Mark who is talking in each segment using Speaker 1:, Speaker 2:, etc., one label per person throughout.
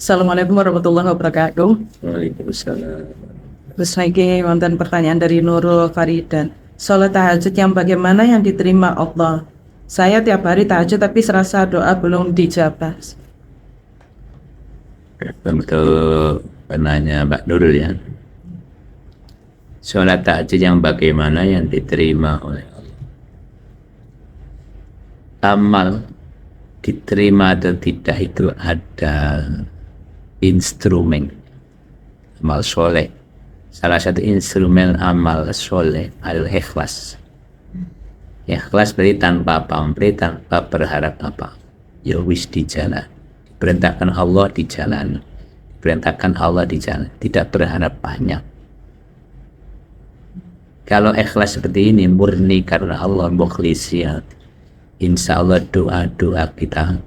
Speaker 1: Assalamualaikum warahmatullahi wabarakatuh.
Speaker 2: Waalaikumsalam.
Speaker 1: Terus lagi wonten pertanyaan dari Nurul Faridan. Sholat tahajud yang bagaimana yang diterima Allah? Saya tiap hari tahajud tapi serasa doa belum dijabah.
Speaker 2: Untuk penanya Mbak Nurul ya, sholat tahajud yang bagaimana yang diterima oleh Allah? Amal diterima atau tidak itu ada instrumen. Amal soleh, salah satu instrumen amal soleh adalah ikhlas. Ikhlas berarti tanpa pamrih, tanpa berharap apa, ya wis di jalan. Perintahkan Allah di jalan, perintahkan Allah di jalan, tidak berharap banyak. Kalau ikhlas seperti ini murni karena Allah, mukhlisiyat, insya Allah doa-doa kita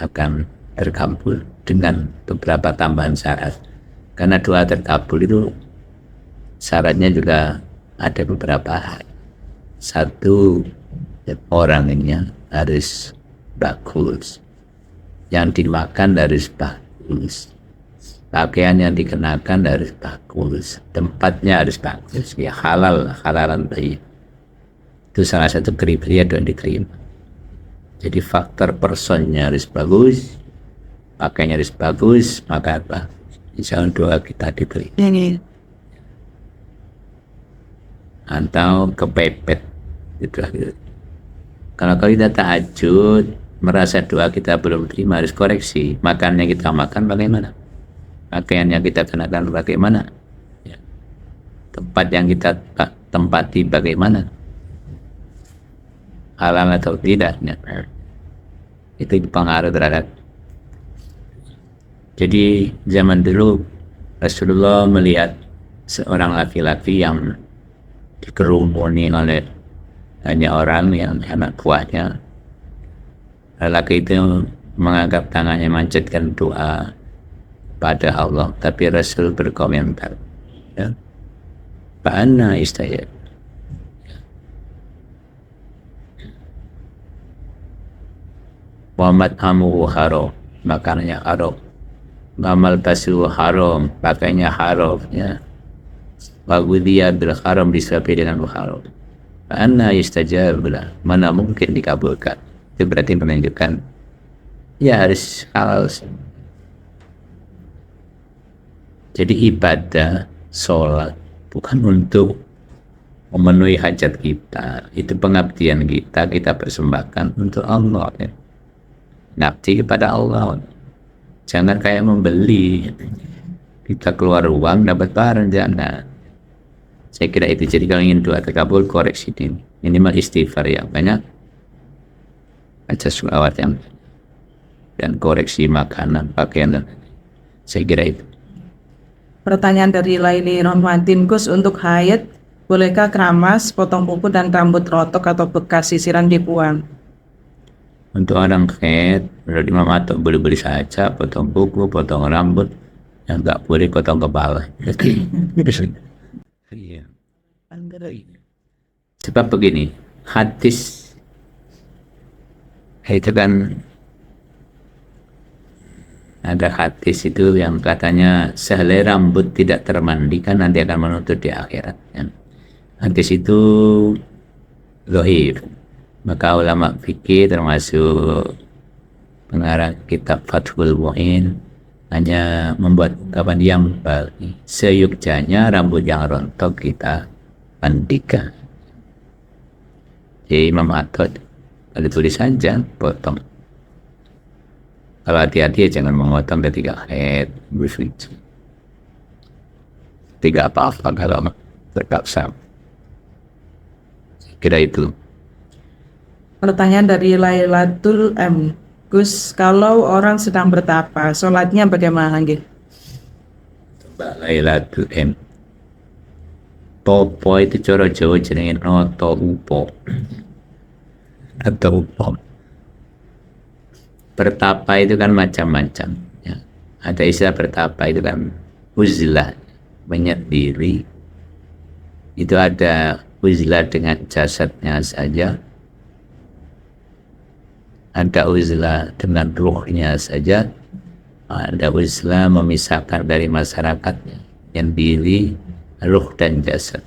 Speaker 2: akan terkabul dengan beberapa tambahan syarat. Karena doa terkabul itu syaratnya juga ada beberapa hal. Satu, orangnya harus bagus, yang dimakan harus bagus, pakaian yang dikenakan harus bagus, tempatnya harus bagus, ya halalan baik. Itu salah satu kriteria doa yang diterima. Jadi faktor personnya harus bagus, pakaiannya harus bagus, maka apa? Insya Allah doa kita diterima. Atau kepepet gitu. Kalau kita tahajud merasa doa kita belum terima, harus koreksi. Makannya kita makan bagaimana, pakaiannya kita kenakan bagaimana, ya. Tempat yang kita tempati bagaimana, halal atau tidak, ya. Itu pengaruh terhadap. Jadi zaman dulu Rasulullah melihat seorang laki-laki yang dikerumuni oleh hanya orang yang anak buahnya. Lelaki itu menganggap tangannya manjatkan doa pada Allah, tapi Rasul berkomentar, ya, Fa'anna istajab. Muhammad amuhu haram, makanannya haram. Mamal basu haram, pakainya haram, ya. Wagudiyah bil haram, disuapi dengan haram. Fa'anna istajab, mana mungkin dikabulkan. Itu berarti menunjukkan ya harus halal. Jadi ibadah sholat bukan untuk memenuhi hajat kita, itu pengabdian kita, kita persembahkan untuk Allah, ya. Ngabdi kepada Allah, jangan kayak membeli, kita keluar uang dapat barang, jangan. Saya kira itu. Jadi kalau ingin doa terkabul, koreksi ini minimal istighfar yang banyak, baca sholawat yang, dan koreksi makanan, pakaian, dan saya kira itu.
Speaker 1: Pertanyaan dari Laili Rohmatin, Gus, untuk haid bolehkah keramas, potong kuku dan rambut rotok atau bekas sisiran dibuang?
Speaker 2: Untuk orang haid, menurut Imam Atok boleh-boleh saja potong kuku, potong rambut, yang tak boleh potong kepala. Iya. Sebab begini, hadis itu kan ada hadis itu yang katanya sehelai rambut tidak termandikan nanti akan menuntut di akhirat, ya. Hadis itu dhaif. Maka ulama fikih termasuk pengarang kitab Fathul Mu'in hanya membuat ungkapan yang bagi seyukjanya rambut yang rontok kita mandikan. Jadi Imam Atok kalau tulis saja potong. Kalau hati-hati jangan memotong ketika haid, bersuci. Tidak apa-apa kalau terpaksa. Kira itu.
Speaker 1: Pertanyaan dari Lailatul M. Gus, kalau orang sedang bertapa, sholatnya bagaimana?
Speaker 2: Mbak Lailatul M. Topo itu cara Jawa jenenge noto upo atau upo. Bertapa itu kan macam-macam, ya. Ada istilah bertapa itu kan uzlah, menyendiri. Itu ada uzlah dengan jasadnya saja, ada uzlah dengan ruhnya saja, Ada uzlah memisahkan dari masyarakatnya yang diri, ruh dan jasad.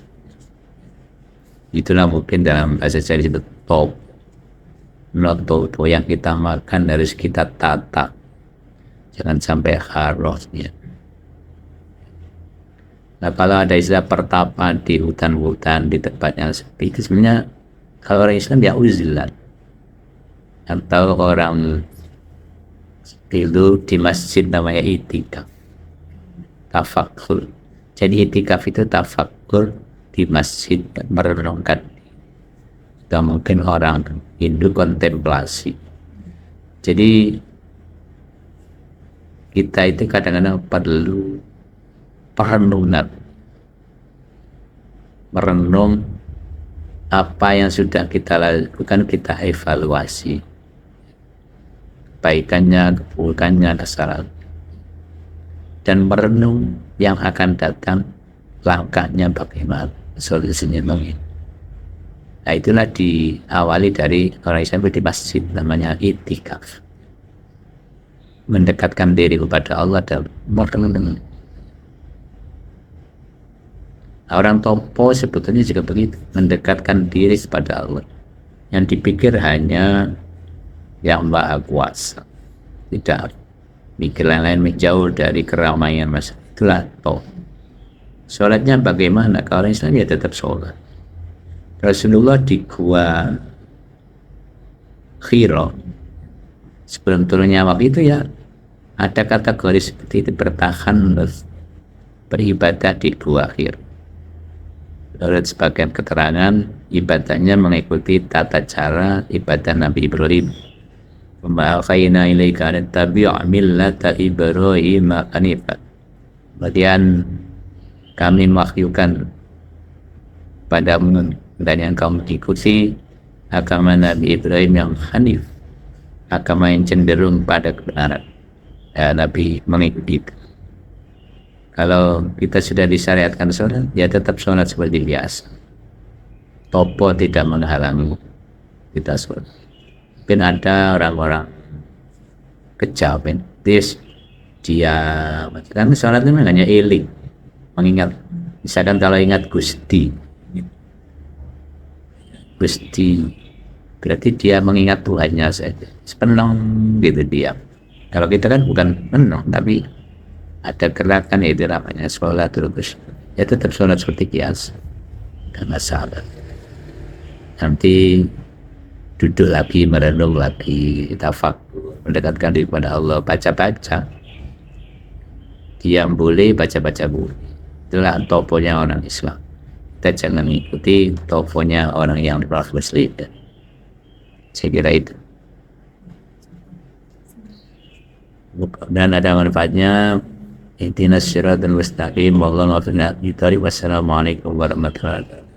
Speaker 2: Itulah mungkin dalam bahasa Jawa disebut top. Noto yang kita makan harus kita tata, jangan sampai harusnya. Nah, kalau ada istilah pertapa di hutan-hutan, di tempat yang sepi, itu sebenarnya kalau orang Islam ya uzlah. Atau orang itu di masjid namanya itikaf, tafakur. Jadi itikaf itu tafakur di masjid, merenungkan. Tidak mungkin orang Hindu kontemplasi. Jadi kita itu kadang-kadang perlu perenungan, merenung apa yang sudah kita lakukan, kita evaluasi kebaikannya, keburukannya, kesalahan, dan merenung yang akan datang, langkahnya bagaimana, solusinya bagaimana. Nah, itulah diawali dari orang Islam di masjid namanya itikaf, mendekatkan diri kepada Allah dan merenung. Orang topo sebetulnya juga begitu, mendekatkan diri kepada Allah. Yang dipikir hanya yang Maha Kuasa, tidak mikir lain-lain, menjauh dari keramaian masa. Itulah topo. Sholatnya bagaimana? Kalau orang Islam ya tetap sholat. Rasulullah di gua Hira sebelum turunnya waktu itu ya ada kategori seperti itu, bertahan beribadah di gua Hira. Menurut sebagian keterangan, ibadahnya mengikuti tata cara ibadah Nabi Ibrahim. Ma'akhaina ilaika an tabi'a millata Ibrahim hanifan. Kemudian kami mewahyukan padamu dan yang kamu ikuti agama Nabi Ibrahim yang hanif, agama yang cenderung pada kebenaran. Ya, Nabi mengikuti itu. Kalau kita sudah disyariatkan sholat, ya tetap sholat seperti biasa. Topo tidak menghalangi kita sholat. Mungkin ada orang-orang kejam, dia kan sholat itu hanya iling, mengingat. Misalkan kalau ingat Gusti, berarti dia mengingat Tuhannya saja, penong gitu dia. Kalau kita kan bukan penong, tapi ada gerakan, itu namanya sholat terus. Ya tetap sholat seperti biasa, gak masalah. Nanti duduk lagi, merenung lagi, tafakur, mendekatkan diri kepada Allah, baca-baca. Diam boleh, baca-baca boleh. Itulah toponya orang Islam. Kita jangan mengikuti toponya orang yang Muslim. Saya kira itu. Dan ada manfaatnya. Ihdinas siratal mustaqim. Wassalamualaikum warahmatullahi wabarakatuh.